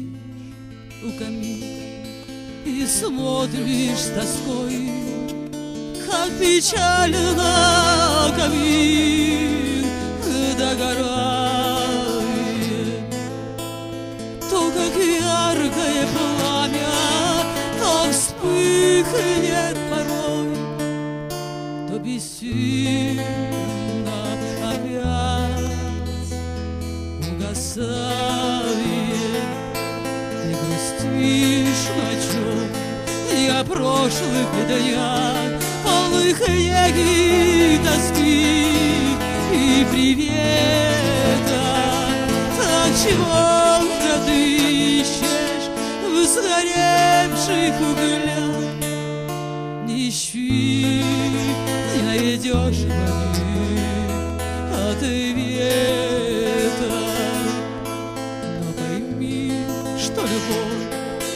сидишь у камина и смотришь с тоской, как печально камин догорает, то, как яркое пламя, то вспыхнет порой, то бессильно опять угасает. Ты грустишь ночью и о прошлых днях, полных неги, тоски и привета. Так чего же ты ищешь в сгоревших углях? Не ищи, не найдешь ответа. Но пойми, что любовь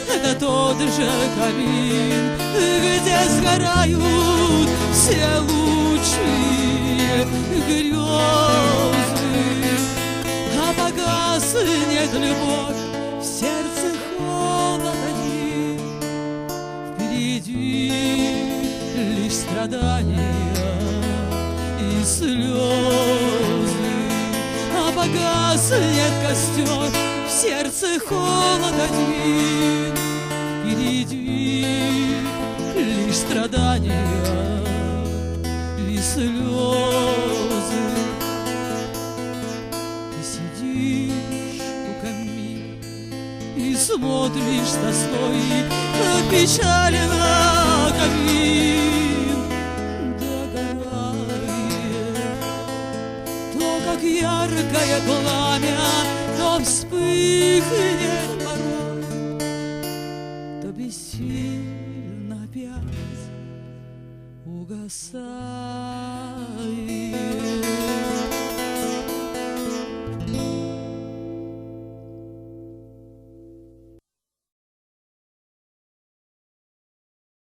— это тот же камин, где сгорают все лучшие грезы. А погаснет любовь, в сердце холод один, впереди лишь страдания и слезы. А погаснет костер, в сердце холод один, впереди лишь страдания и слезы. Ты сидишь у камина и смотришь с тоской, как печально камин догорает, то, как яркое пламя, то вспыхнет порой, то бессильно опять угасает.